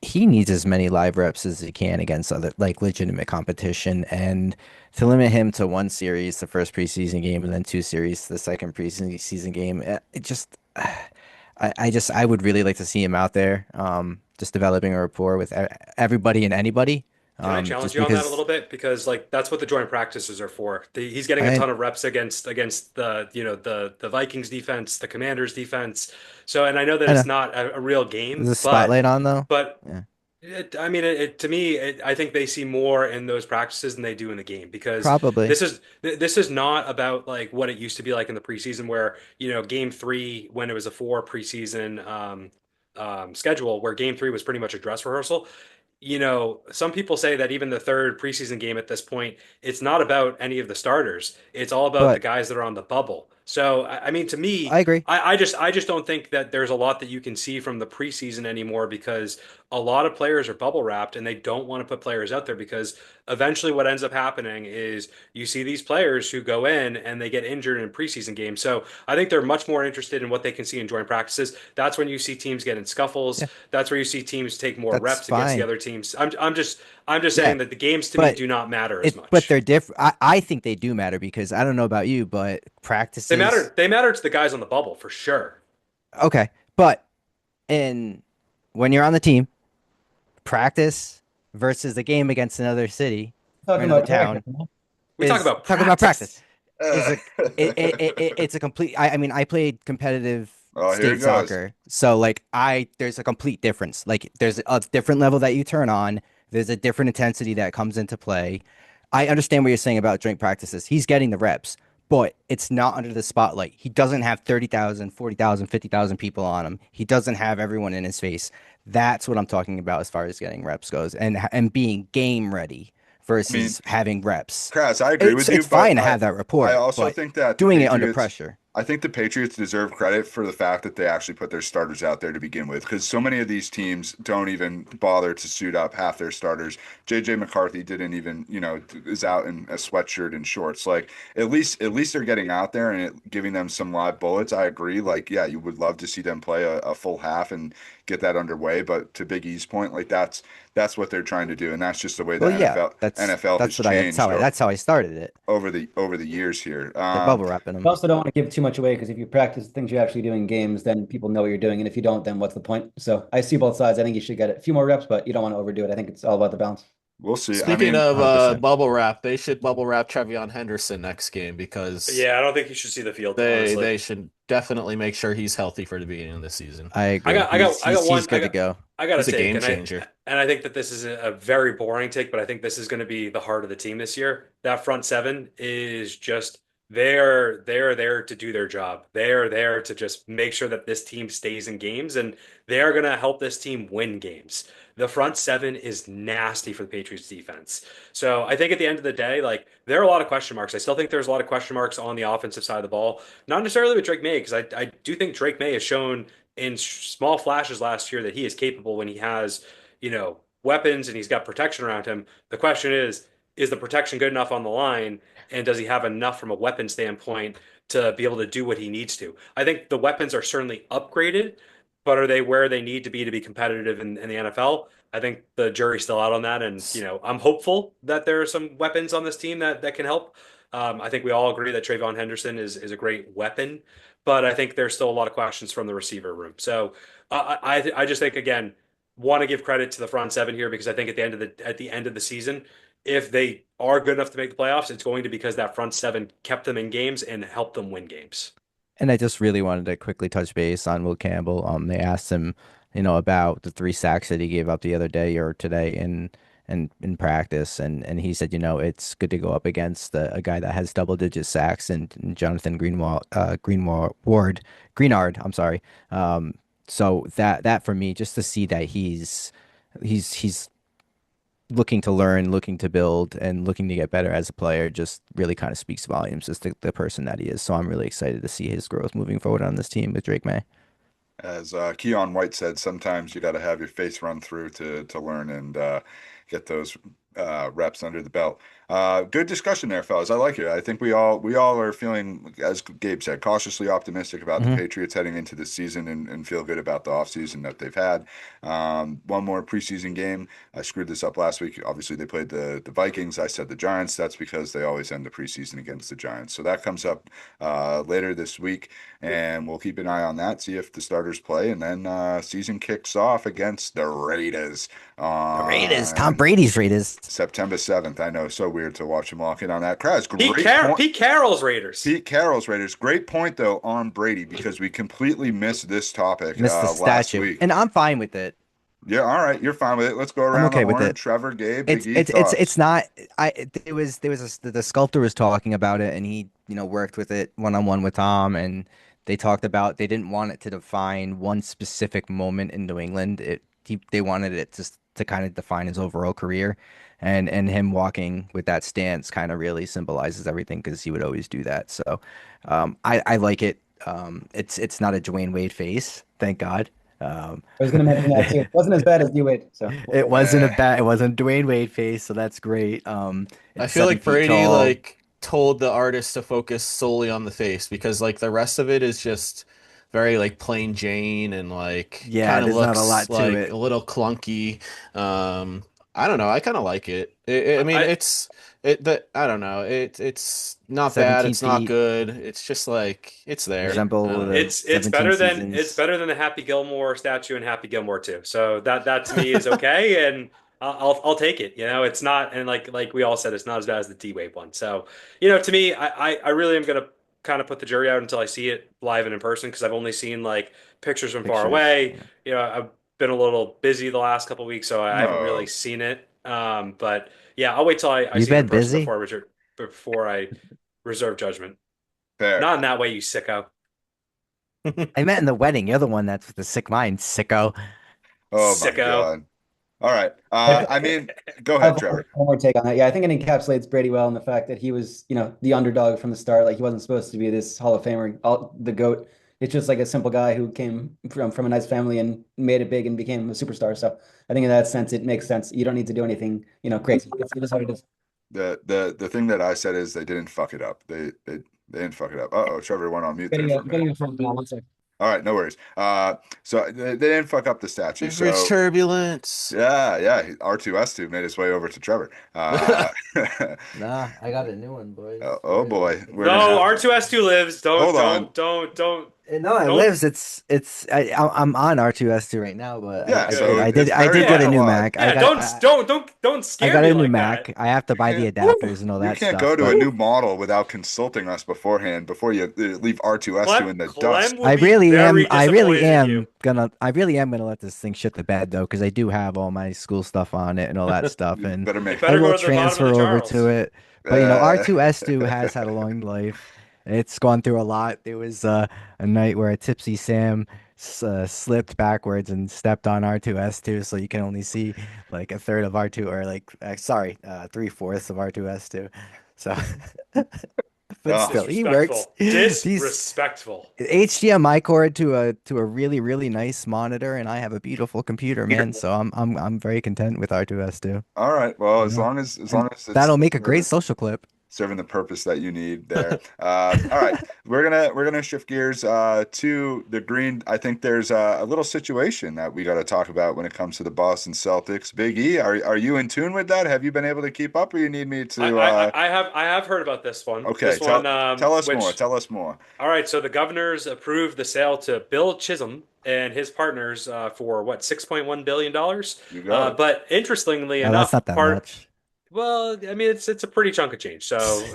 he needs as many live reps as he can against other like legitimate competition. And to limit him to 1 series, the first preseason game, and then 2 series, the second preseason game, it just I would really like to see him out there, just developing a rapport with everybody and anybody. Can I challenge Just you on that a little because bit? Because like that's what the joint practices are for. He's getting a I ton of reps against the the Vikings defense, the Commanders defense. So, and I know that I it's know not a real there's game, a spotlight on though. but Yeah, I mean, to me, I think they see more in those practices than they do in the game because probably. this is not about like what it used to be like in the preseason, where game three when it was a four preseason schedule, where game three was pretty much a dress rehearsal. Some people say that even the third preseason game at this point, it's not about any of the starters. It's all about the But guys that are on the bubble. So, I mean, to me, I agree. I just don't think that there's a lot that you can see from the preseason anymore because a lot of players are bubble wrapped and they don't want to put players out there because eventually what ends up happening is you see these players who go in and they get injured in preseason games. So I think they're much more interested in what they can see in joint practices. That's when you see teams get in scuffles. Yeah, That's where you see teams take more that's reps against the fine. other teams. I'm just Yeah, saying that the games to me but do not matter as but much. they're different. I think they do matter because I don't know about you, but practices. They matter to the guys on the bubble for sure. Okay, but in when you're on the team, practice versus the game against another city or Talking another about character. town We talk is about talking about practice. practice. Is Uh, it's a complete. I mean, I played competitive oh, here it state goes. soccer, so like there's a complete difference. Like there's a different level that you turn on. There's a different intensity that comes into play. I understand what you're saying about drink practices. He's getting the reps, but it's not under the spotlight. He doesn't have 30,000, 40,000, 50,000 people on him. He doesn't have everyone in his face. That's what I'm talking about as far as getting reps goes and being game ready I mean, versus having reps. Kraz, I agree with you, It's but fine to have that I rapport, also but think that the doing it under Patriots pressure. I think the Patriots deserve credit for the fact that they actually put their starters out there to begin with, because so many of these teams don't even bother to suit up half their starters. JJ McCarthy didn't even, is out in a sweatshirt and shorts. Like at least they're getting out there and giving them some live bullets. I agree. Like, yeah, you would love to see them play a full half and get that underway, but to Big E's point, like that's what they're trying to do, and that's just the way the Well, yeah, NFL has changed that's how I started it. over the years here. They're bubble wrapping You them. also don't want to give too much away because if you practice things you actually do in games, then people know what you're doing. And if you don't, then what's the point? So I see both sides. I think you should get a few more reps, but you don't want to overdo it. I think it's all about the balance. We'll see. I Speaking mean, of 100%. bubble wrap, they should bubble wrap Trevion Henderson next game because Yeah, I don't think you should see the field, they honestly. they should definitely make sure he's healthy for the beginning of the season. I agree. I got He's one. good to go. I got a He's a take, game and changer. I think that this is a very boring take, but I think this is going to be the heart of the team this year. That front seven is just they're there to do their job. They're there to just make sure that this team stays in games, and they're going to help this team win games. The front seven is nasty for the Patriots defense. So I think at the end of the day, like there are a lot of question marks. I still think there's a lot of question marks on the offensive side of the ball. Not necessarily with Drake May, because I do think Drake May has shown in small flashes last year that he is capable when he has, weapons and he's got protection around him. The question is the protection good enough on the line? And does he have enough from a weapon standpoint to be able to do what he needs to? I think the weapons are certainly upgraded, but are they where they need to be competitive in the NFL? I think the jury's still out on that. And, I'm hopeful that there are some weapons on this team that can help. I think we all agree that Trayvon Henderson is a great weapon, but I think there's still a lot of questions from the receiver room. So I just think, again, want to give credit to the front seven here because I think at the end of the season, if they are good enough to make the playoffs, it's going to be because that front seven kept them in games and helped them win games. And I just really wanted to quickly touch base on Will Campbell. They asked him, about the 3 sacks that he gave up the other day or today in practice, and he said, it's good to go up against a guy that has double-digit sacks and Jonathan Greenard. I'm sorry. So that for me, just to see that he's looking to learn, looking to build, and looking to get better as a player just really kind of speaks volumes as the person that he is. So I'm really excited to see his growth moving forward on this team with Drake May. as Keon White said, sometimes you got to have your face run through to learn and get those reps under the belt. Good discussion there, fellas. I like it. I think we all are feeling, as Gabe said, cautiously optimistic about the Hmm. Patriots heading into this season and feel good about the offseason that they've had. One more preseason game. I screwed this up last week. Obviously, they played the Vikings. I said the Giants. That's because they always end the preseason against the Giants. So that comes up later this week, and we'll keep an eye on that, see if the starters play, and then season kicks off against the Raiders The Raiders, Tom on Brady's Raiders. September 7th. I know, so weird to watch him lock in on that. Kraz, great point. Pete Carroll's Raiders. Pete Carroll's Raiders. Great point, though, on Brady, because we completely missed this topic Missed the last statue, week. and I'm fine with it. Yeah, all right. You're fine with it. Let's go I'm around the okay with horn. it. Trevor, Gabe, Big It's E, it's it's thoughts. it's not. There was the sculptor was talking about it, and he worked with it one on one with Tom, and they talked about they didn't want it to define one specific moment in New England. They wanted it to kind of define his overall career, and him walking with that stance kind of really symbolizes everything because he would always do that. So, I like it. It's not a Dwayne Wade face, thank God. Um, I was going to mention that too. It wasn't as bad as D-Wade, so we'll It take that. wasn't a bad, it wasn't Dwayne Wade face, so that's great. I It's feel seven like feet Brady tall. told the artist to focus solely on the face because the rest of it is just very plain Jane and Yeah, kind of there's not a looks lot to like it. a little clunky. Um, I don't know. I kind of like it. I mean, I I don't know. It's not bad. 17 It's not feet, good. It's just it's there. I resemble don't know. the it's 17 it's seasons. better than the Happy Gilmore statue and Happy Gilmore too. So that to me is okay, and I'll take it. It's not, and like we all said, it's not as bad as the D-Wave one. So to me, I really am gonna kind of put the jury out until I see it live and in person because I've only seen pictures from far Pictures. away. Yeah. I've been a little busy the last couple of weeks, so I haven't really No, seen it. But yeah, I'll wait till I You've see it in been person busy? before I reserve judgment. Fair. Not in that way, you sicko. I meant in the wedding. You're the one that's with the sick mind, sicko. Oh my Sicko. God. All right. I I mean, go I ahead, have Trevor. one more take on that. Yeah, I think it encapsulates Brady well in the fact that he was, the underdog from the start. Like he wasn't supposed to be this Hall of Famer, the GOAT. It's just like a simple guy who came from a nice family and made it big and became a superstar. So I think in that sense, it makes sense. You don't need to do anything, crazy. It is what it is. The thing that I said is they didn't fuck it up. They didn't fuck it up. Uh-oh, Trevor went on mute there for a minute. Getting a phone call. One second. All right, no worries. So they didn't fuck up the statue. Beverage So turbulence. yeah, R2S2 made his way over to Trevor. Nah, I got a new one, boys. Oh boy, we're gonna No, have R2S2 lives. Don't, hold on. don't, don't, don't, No, it don't. lives. I'm on R2S2 right now, but Yeah, I so did it's I very did get much a Yeah, new alive. Mac. yeah. Don't I scare got me a new like that. Mac. I have to You buy the can't adapters and all you that can't stuff, go to a but new model without consulting us beforehand before you leave R2S2 in the Clem dust. would be very disappointed in you. I really am gonna let this thing shit the bed though, because I do have all my school stuff on it and all that stuff, You and better You make I better go will to the bottom of the transfer over to Charles. it. But uh R2S2 has had a long life. It's gone through a lot. There was a night where a tipsy Sam slipped backwards and stepped on R2S2, so you can only see like a third of R2, or like sorry, three-fourths of R2S2. So, but oh, still, he works. Disrespectful. These Disrespectful. HDMI cord to a really really nice monitor, and I have a beautiful computer, man. So I'm very content with R2S2. all right. Well, You know, as and long as it's that'll make a great social clip. serving the purpose that you need there. All right, we're gonna shift gears to the green. I think there's a little situation that we got to talk about when it comes to the Boston Celtics. Big E, are you in tune with that? Have you been able to keep up, or you need me I, to? I, I have I have heard about this one. Okay, This one, tell us more. which Tell us more. all right. So the Governors approved the sale to Bill Chisholm and his partners for what $6.1 billion. You got it. But interestingly No, that's enough, not that much. well, I mean it's a pretty chunk of change. So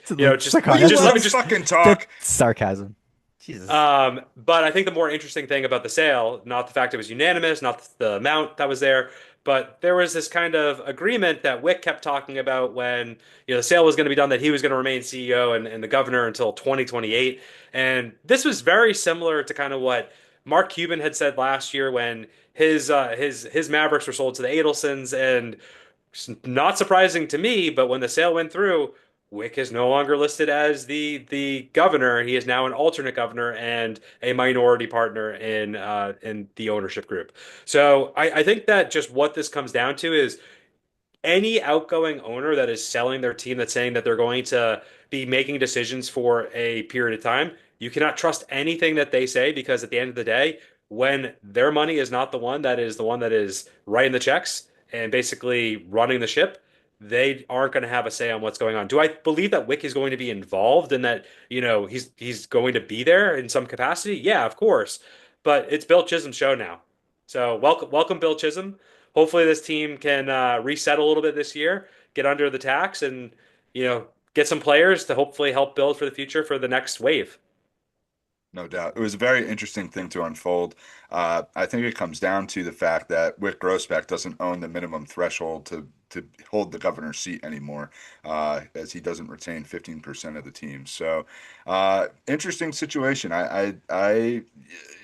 just Will you just Sarcasm. let me let just fucking talk? Sarcasm. Jesus. But I think the more interesting thing about the sale, not the fact it was unanimous, not the amount that was there, but there was this kind of agreement that Wick kept talking about when, the sale was going to be done, that he was going to remain CEO and the governor until 2028. And this was very similar to kind of what Mark Cuban had said last year when his Mavericks were sold to the Adelsons. And not surprising to me, but when the sale went through, Wick is no longer listed as the governor. He is now an alternate governor and a minority partner in the ownership group. So I think that just what this comes down to is any outgoing owner that is selling their team, that's saying that they're going to be making decisions for a period of time, you cannot trust anything that they say, because at the end of the day, when their money is not the one that is writing the checks and basically running the ship, they aren't going to have a say on what's going on. Do I believe that Wick is going to be involved and that, he's going to be there in some capacity? Yeah, of course. But it's Bill Chisholm's show now. So welcome Bill Chisholm. Hopefully this team can reset a little bit this year, get under the tax, and get some players to hopefully help build for the future for the next wave. No doubt. It was a very interesting thing to unfold. I think it comes down to the fact that Wick Grossbeck doesn't own the minimum threshold to hold the governor's seat anymore, as he doesn't retain 15% of the team. So, interesting situation.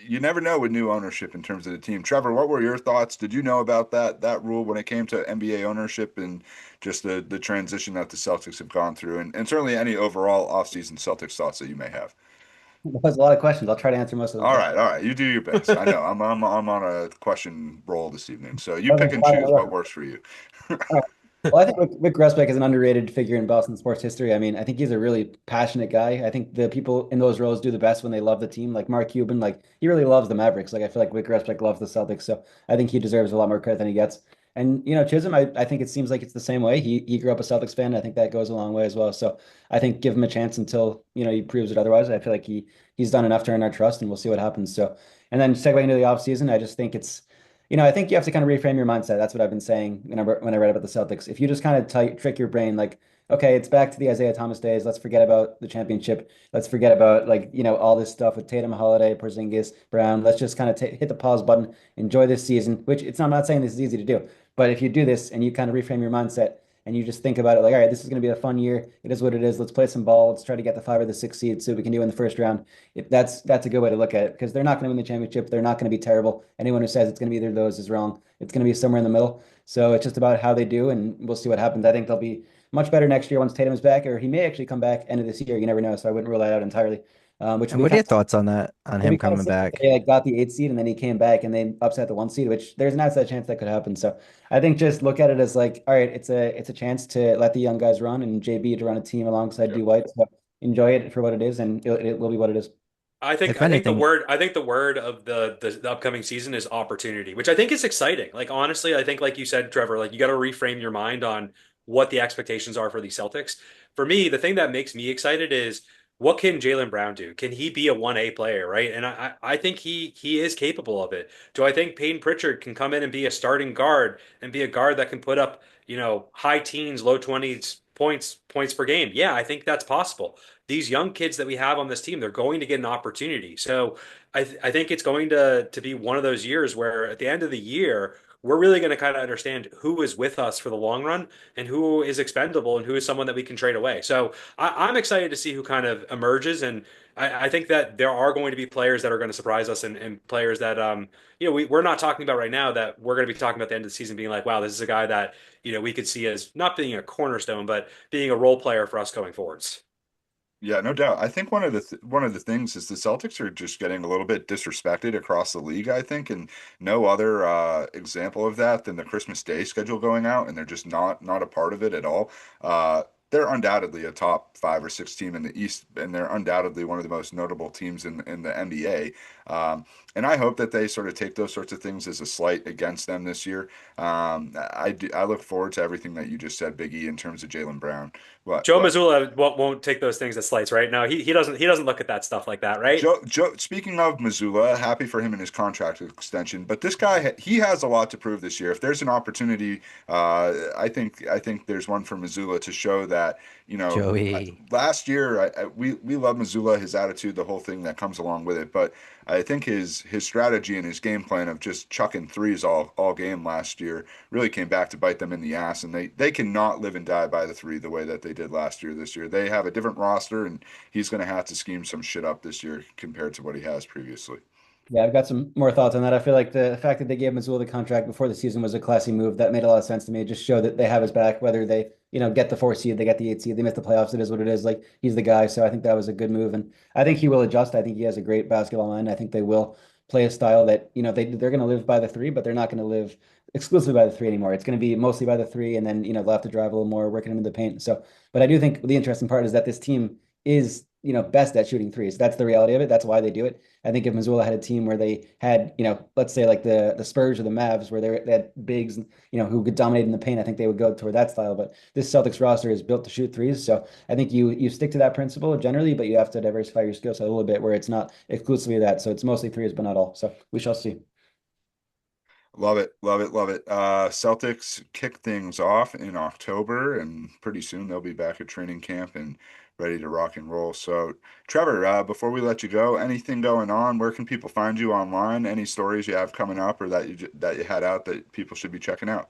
You never know with new ownership in terms of the team. Trevor, what were your thoughts? Did you know about that rule when it came to NBA ownership and just the transition that the Celtics have gone through, and certainly any overall offseason Celtics thoughts that you may have? There's a lot of questions. I'll try to answer most of them. All right. You do your best. I know. I'm on a question roll this evening, so you Okay, pick and fire choose away. what works for you. All right. Well, I think Vic Grosbeck is an underrated figure in Boston sports history. I mean, I think he's a really passionate guy. I think the people in those roles do the best when they love the team. Like Mark Cuban, like he really loves the Mavericks. Like I feel like Vic Grosbeck loves the Celtics, so I think he deserves a lot more credit than he gets. And Chisholm, I think it seems like it's the same way. He grew up a Celtics fan. I think that goes a long way as well. So I think give him a chance until he proves it otherwise. I feel like he's done enough to earn our trust, and we'll see what happens. So, and then segueing into the offseason, I just think it's I think you have to kind of reframe your mindset. That's what I've been saying when I read about the Celtics. If you just kind of trick your brain, like, okay, it's back to the Isaiah Thomas days. Let's forget about the championship. Let's forget about like all this stuff with Tatum, Holiday, Porzingis, Brown. Let's just kind of hit the pause button, enjoy this season. Which I'm not saying this is easy to do, but if you do this and you kind of reframe your mindset and you just think about it like, all right, this is going to be a fun year. It is what it is. Let's play some ball. Let's try to get the 5 or the 6 seed so we can do in the first round. If that's a good way to look at it because they're not going to win the championship. They're not going to be terrible. Anyone who says it's going to be either of those is wrong. It's going to be somewhere in the middle. So it's just about how they do, and we'll see what happens. I think they'll be much better next year once Tatum is back, or he may actually come back end of this year. You never know. So I wouldn't rule that out entirely. Which will And be what are kind your thoughts on that, on It'd him be kind of coming sick if back? they like got the 8 seed and then he came back and they upset the 1 seed, which there's an outside chance that could happen. So I think just look at it as like, all right, it's a chance to let the young guys run and JB to run a team alongside D Yep. White. So enjoy it for what it is, and it will be what it is. If I think the anything, word I think the word of the upcoming season is opportunity, which I think is exciting. Like honestly, I think like you said, Trevor, like you got to reframe your mind on what the expectations are for the Celtics. For me, the thing that makes me excited is what can Jaylen Brown do? Can he be a 1A player, right? And I think he is capable of it. Do I think Peyton Pritchard can come in and be a starting guard and be a guard that can put up, high teens, low 20s points per game? Yeah, I think that's possible. These young kids that we have on this team, they're going to get an opportunity. So I think it's going to be one of those years where at the end of the year, we're really going to kind of understand who is with us for the long run and who is expendable and who is someone that we can trade away. So I'm excited to see who kind of emerges. And I think that there are going to be players that are going to surprise us and players that, we're not talking about right now that we're going to be talking about the end of the season being like, wow, this is a guy that, we could see as not being a cornerstone, but being a role player for us going forwards. Yeah, no doubt. I think one of the things is the Celtics are just getting a little bit disrespected across the league, I think, and no other example of that than the Christmas Day schedule going out, and they're just not a part of it at all. They're undoubtedly a top 5 or 6 team in the East, and they're undoubtedly one of the most notable teams in the NBA. And I hope that they sort of take those sorts of things as a slight against them this year. I look forward to everything that you just said, Big E, in terms of Jaylen Brown. Joe What Mazzulla won't take those things as slights, right? No, he doesn't look at that stuff like that, right? Joe, speaking of Missoula, happy for him in his contract extension. But this guy, he has a lot to prove this year. If there's an opportunity, I think there's one for Missoula to show that, Joey. last year we love Missoula, his attitude, the whole thing that comes along with it. But I think his strategy and his game plan of just chucking threes all game last year really came back to bite them in the ass. And they cannot live and die by the three the way that they did last year. This year they have a different roster, and he's going to have to scheme some shit up this year compared to what he has previously. Yeah, I've got some more thoughts on that. I feel like the fact that they gave Missoula the contract before the season was a classy move. That made a lot of sense to me. It just showed that they have his back, whether they, get the 4 seed, they get the 8 seed, they miss the playoffs. It is what it is. Like he's the guy. So I think that was a good move. And I think he will adjust. I think he has a great basketball mind. I think they will play a style that, they're going to live by the three, but they're not going to live exclusively by the three anymore. It's going to be mostly by the three. And then, they'll have to drive a little more, working into the paint. So, but I do think the interesting part is that this team is, best at shooting threes. That's the reality of it. That's why they do it. I think if Missoula had a team where they had, let's say like the Spurs or the Mavs, where they had bigs, who could dominate in the paint, I think they would go toward that style. But this Celtics roster is built to shoot threes, so I think you stick to that principle generally, but you have to diversify your skill set a little bit where it's not exclusively that. So it's mostly threes, but not all. So we shall see. Love it, love it, love it. Celtics kick things off in October, and pretty soon they'll be back at training camp and ready to rock and roll. So, Trevor, before we let you go, anything going on? Where can people find you online? Any stories you have coming up, or that you had out that people should be checking out?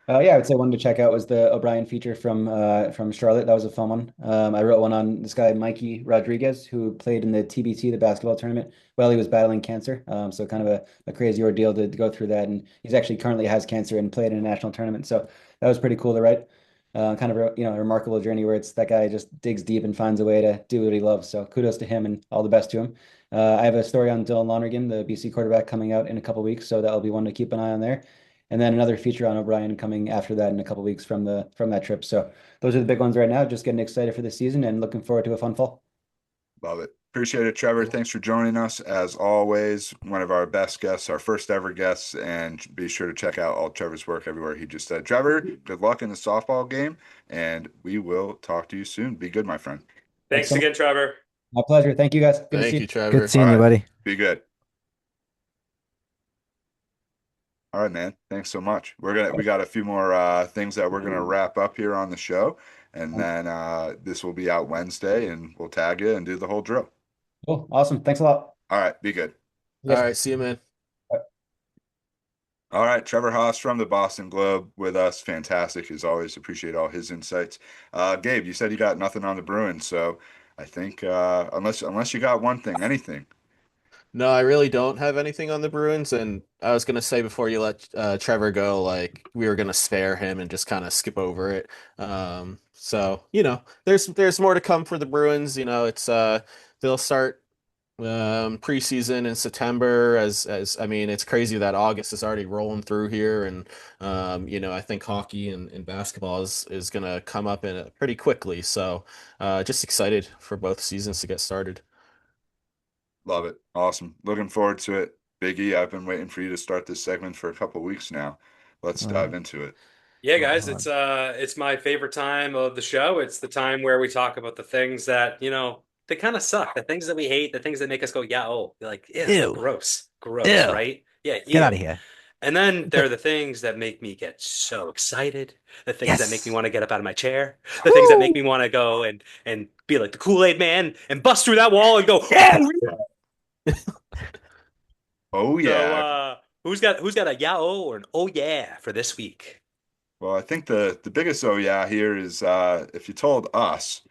Yeah, I would say one to check out was the O'Brien feature from Charlotte. That was a fun one. I wrote one on this guy Mikey Rodriguez, who played in the TBT, the basketball tournament, while he was battling cancer. So kind of a crazy ordeal to go through that. And he's actually currently has cancer and played in a national tournament. So that was pretty cool to write. Kind of a remarkable journey where it's that guy just digs deep and finds a way to do what he loves. So kudos to him and all the best to him. I have a story on Dylan Lonergan, the BC quarterback, coming out in a couple weeks, so that'll be one to keep an eye on there. And then another feature on O'Brien coming after that in a couple weeks from that trip. So those are the big ones right now. Just getting excited for the season and looking forward to a fun fall. Love it. Appreciate it, Trevor. Thanks for joining us. As always, one of our best guests, our first ever guests, and be sure to check out all Trevor's work everywhere he just said. Trevor, good luck in the softball game, and we will talk to you soon. Be good, my friend. Thanks Thanks so much. again, Trevor. My pleasure. Thank you guys. Good to see Thank you. you, Good Trevor. All seeing you, right. buddy. Be good. All right, man. Thanks so much. We got a few more things that we're gonna wrap up here on the show, and then this will be out Wednesday, and we'll tag you and do the whole drill. Cool. Awesome. Thanks a lot. All right, be good. You All guys. right, see you, man. All right, Trevor Haas from the Boston Globe with us. Fantastic as always. Appreciate all his insights. Gabe, you said you got nothing on the Bruins, so I think unless you got one thing, anything. No, I really don't have anything on the Bruins, and I was gonna say before you let Trevor go, like we were gonna spare him and just kind of skip over it. So there's more to come for the Bruins. It's they'll start preseason in September. As I mean, it's crazy that August is already rolling through here, and I think hockey and basketball is gonna come up in pretty quickly. So just excited for both seasons to get started. Love it. Awesome. Looking forward to it. Big E, I've been waiting for you to start this segment for a couple weeks now. Let's Uh, dive into it. Yeah, right guys, on. it's my favorite time of the show. It's the time where we talk about the things that, they kind of suck, the things that we hate, the things that make us go, yeah, oh, you're like, ew, Ew, gross, gross, ew, right? Yeah, get out of ew. here. And then there are the things that make me get so excited, the things that make me Yes. want to get up out of my chair, the things that make Woo! me want to go and be like the Kool-Aid man and bust through that wall and go, Yes. oh, yeah. Oh So yeah. who's got a yeah oh or an oh yeah for this week? Well, I think the biggest oh yeah here is if you told us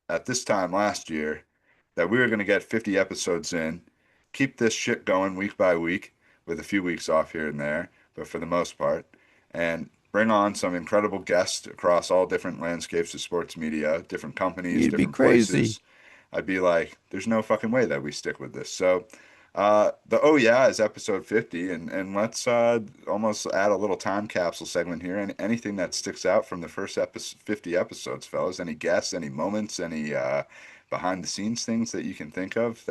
at this time last year that we were going to get 50 episodes in, keep this shit going week by week with a few weeks off here and there, but for the most part, and bring on some incredible guests across all different landscapes of sports media, different companies, You'd be different crazy. places, I'd be like, there's no fucking way that we stick with this. So, the oh yeah is episode 50, and let's almost add a little time capsule segment here. And anything that sticks out from the first 50 episodes, fellas, any guests, any moments, any behind the scenes things that you can think of.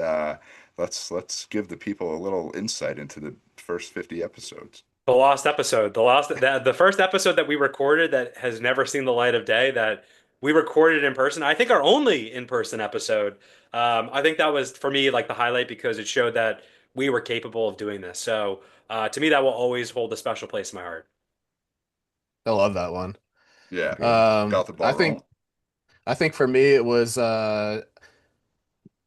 Let's give the people a little insight into the first 50 episodes. The lost episode, the first episode that we recorded that has never seen the light of day that we recorded in person. I think our only in-person episode. I think that was for me like the highlight because it showed that we were capable of doing this. So to me, that will always hold a special place in my heart. I love that one. Yeah, Agreed. got the I ball rolling. think I think for me it was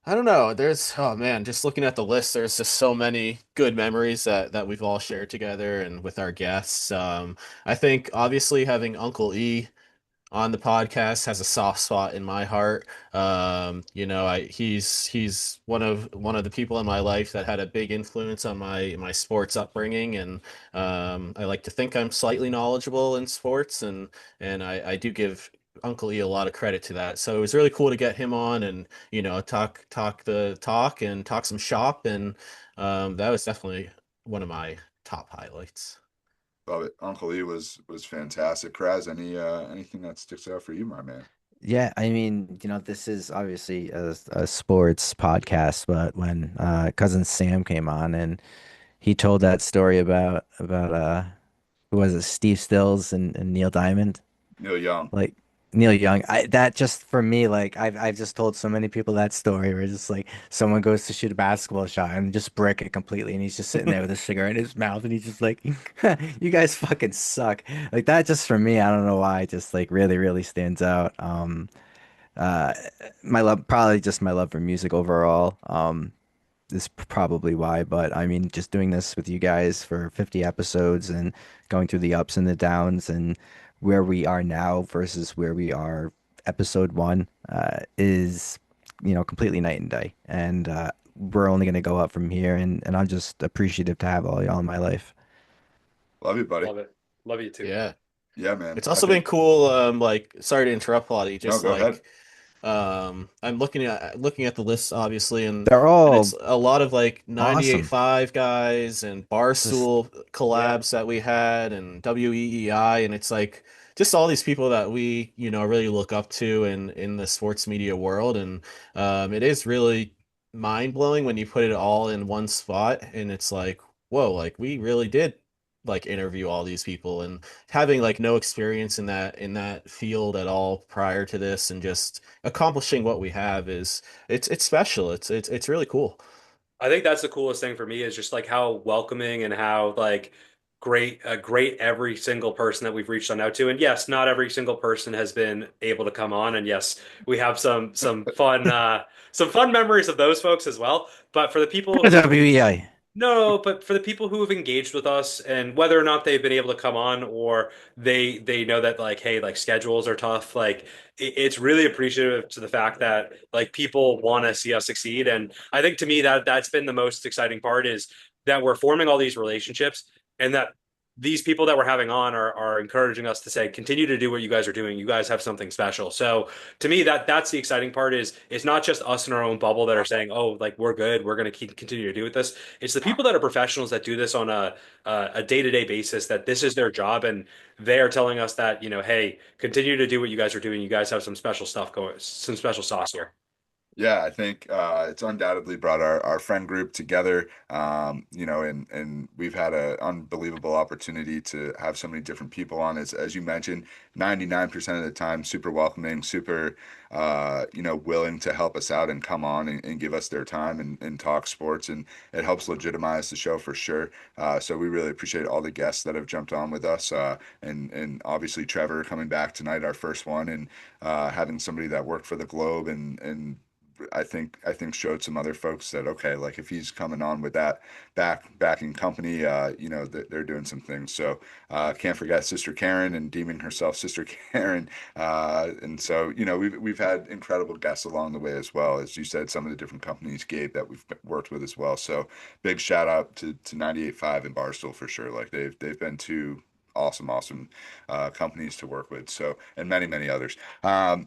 I don't know. Oh man, just looking at the list, there's just so many good memories that we've all shared together and with our guests. I think obviously having Uncle E on the podcast has a soft spot in my heart. He's one of the people in my life that had a big influence on my sports upbringing, and I like to think I'm slightly knowledgeable in sports, and I do give Uncle E a lot of credit to that. So it was really cool to get him on and talk the talk and talk some shop, and that was definitely one of my top highlights. Love it. Uncle E was fantastic. Kraz, anything that sticks out for you, my man? Yeah, I mean, this is obviously a sports podcast, but when cousin Sam came on and he told that story about who was it, Steve Stills and Neil Diamond, Neil Young. like Neil Young. That just for me, like I've just told so many people that story where it's just like someone goes to shoot a basketball shot and just brick it completely, and he's just sitting there with a cigarette in his mouth, and he's just like, "You guys fucking suck." Like that, just for me, I don't know why, it just like really, really stands out. Uh, my love, probably just my love for music overall. Is probably why, but I mean, just doing this with you guys for 50 episodes and going through the ups and the downs and where we are now versus where we are episode one is, completely night and day. And we're only going to go up from here. And I'm just appreciative to have all y'all in my life. Love you, buddy. Love it. Love you too. Yeah. Yeah, man. It's I also been think cool, like sorry to interrupt, Lottie, no, just go ahead. like I'm looking at the list obviously, and They're it's all a lot of like awesome. 98.5 guys and Just, Barstool Yeah. collabs that we had and WEEI, and it's like just all these people that we really look up to in the sports media world, and it is really mind blowing when you put it all in one spot, and it's like whoa, like we really did like interview all these people, and having like no experience in that field at all prior to this and just accomplishing what we have is it's special. It's really cool. I think that's the coolest thing for me is just like how welcoming and how like great every single person that we've reached on out to. And yes, not every single person has been able to come on. And yes, we have some fun memories of those folks as well. But for the people who WEI. No, but for the people who have engaged with us and whether or not they've been able to come on or they know that like, hey, like schedules are tough, like it's really appreciative to the fact that like people want to see us succeed. And I think to me that that's been the most exciting part is that we're forming all these relationships and that these people that we're having on are encouraging us to say, continue to do what you guys are doing. You guys have something special. So to me, that's the exciting part is it's not just us in our own bubble that are saying, oh, like we're good, we're going to keep continue to do with this. It's the people that are professionals that do this on a day-to-day basis, that this is their job, and they are telling us that, hey, continue to do what you guys are doing. You guys have some special stuff going, some special sauce here. Yeah, I think it's undoubtedly brought our friend group together. And we've had an unbelievable opportunity to have so many different people on. As you mentioned, 99% of the time, super welcoming, super, willing to help us out and come on and give us their time and talk sports. And it helps legitimize the show for sure. So we really appreciate all the guests that have jumped on with us. And obviously Trevor coming back tonight, our first one, and having somebody that worked for the Globe and I think showed some other folks that okay, like if he's coming on with that backing company, they're doing some things. So can't forget Sister Karen and deeming herself Sister Karen. And so we've had incredible guests along the way as well, as you said, some of the different companies, Gabe, that we've worked with as well. So big shout out to 98.5 and Barstool for sure. Like they've been two awesome companies to work with. So and many others.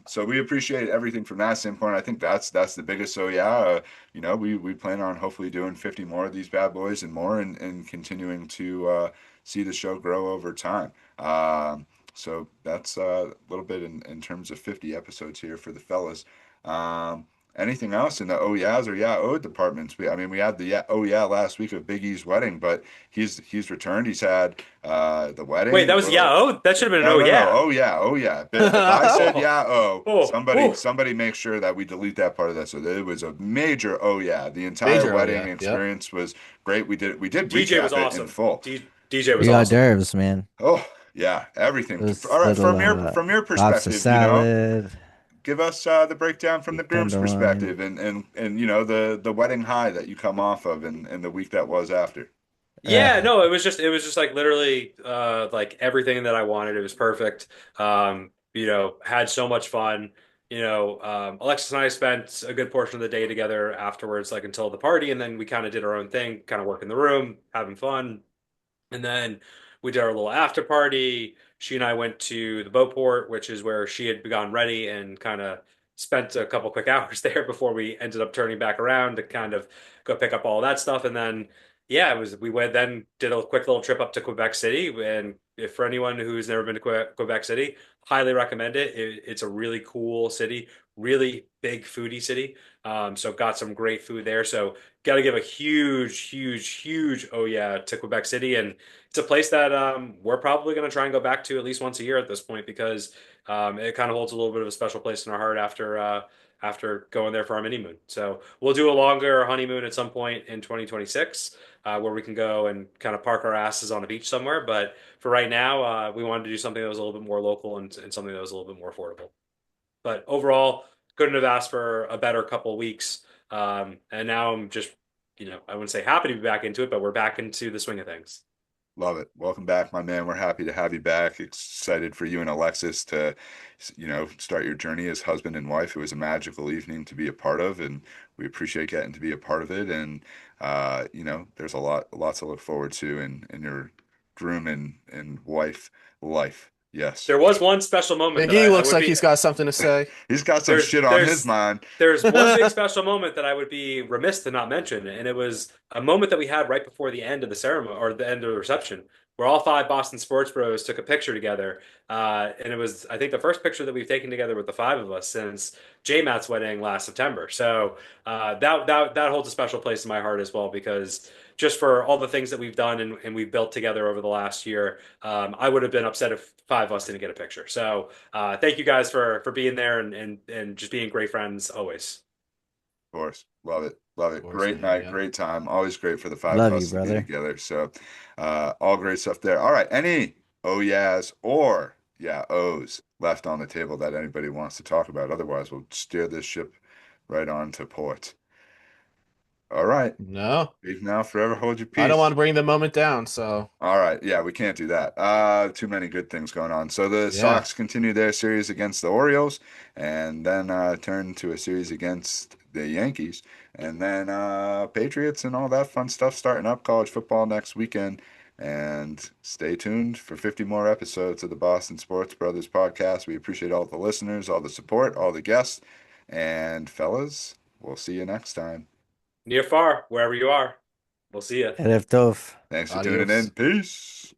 So we appreciate everything from that standpoint. I think that's the biggest. So yeah, we plan on hopefully doing 50 more of these bad boys and more, and continuing to see the show grow over time. So that's a little bit in terms of 50 episodes here for the fellas. Anything else in the oh yeahs or yeah oh departments? I mean, we had the yeah oh yeah last week of Big E's wedding, but he's returned. He's had the Wait, wedding. that was yeah. Oh, that should have been an No, oh no, no. yeah. Oh yeah, oh yeah. But if I said Oh, yeah, oh, oh, somebody oh. somebody make sure that we delete that part of that. So it was a major oh yeah. The entire Major, oh wedding yeah, yep. experience was great. We did DJ was recap it in awesome. full. DJ was We got awesome. d'oeuvres, man. Oh yeah, everything. All Those right, little from your lobster perspective, salad, give us the breakdown from the beef groom's tenderloin. perspective, and the wedding high that you come off of, and the week that was after. Yeah, no, it was just like literally like everything that I wanted. It was perfect. Had so much fun. Alexis and I spent a good portion of the day together afterwards, like until the party, and then we kind of did our own thing, kind of work in the room, having fun. And then we did our little after party. She and I went to the Beauport, which is where she had begun ready, and kind of spent a couple quick hours there before we ended up turning back around to kind of go pick up all that stuff. And then, yeah, we went then did a quick little trip up to Quebec City. And if for anyone who's never been to Quebec City, highly recommend it. It's a really cool city, really big foodie city. So got some great food there. So got to give a huge oh yeah to Quebec City, and it's a place that we're probably going to try and go back to at least once a year at this point because it kind of holds a little bit of a special place in our heart after going there for our honeymoon. So we'll do a longer honeymoon at some point in 2026 where we can go and kind of park our asses on a beach somewhere. But for right now, we wanted to do something that was a little bit more local and something that was a little bit more affordable. But overall, couldn't have asked for a better couple of weeks. And now I'm just, I wouldn't say happy to be back into it, but we're back into the swing of things. Love it. Welcome back, my man. We're happy to have you back. Excited for you and Alexis to, start your journey as husband and wife. It was a magical evening to be a part of, and we appreciate getting to be a part of it. And there's lots to look forward to in your groom and wife life. Yes. There was one special moment Big that E I looks would like be he's got something to say. He's got some there's shit on his there's mind. there's one big special moment that I would be remiss to not mention, and it was a moment that we had right before the end of the ceremony or the end of the reception, where all five Boston sports bros took a picture together. And it was, I think, the first picture that we've taken together with the five of us since J Matt's wedding last September. So that holds a special place in my heart as well because just for all the things that we've done and we've built together over the last year, I would have been upset if five of us didn't get a picture. So thank you guys for being there and just being great friends always. Of course. Love it. Love Of it. course, Great man. night, Yeah. great time. Always great for the five of Love you, us to be brother. together. So, all great stuff there. All right. Any oh yeahs or yeah ohs left on the table that anybody wants to talk about? Otherwise, we'll steer this ship right on to port. All right. No, Speak now, forever hold your I don't want peace. to bring the moment down. So All right. Yeah, we can't do that. Too many good things going on. So the yeah, Sox continue their series against the Orioles and then turn to a series against the Yankees. And then Patriots and all that fun stuff starting up college football next weekend. And stay tuned for 50 more episodes of the Boston Sports Brothers podcast. We appreciate all the listeners, all the support, all the guests. And fellas, we'll see you next time. Near far, wherever you are. We'll see you. And if Dove. Thanks for tuning in. adios. Peace.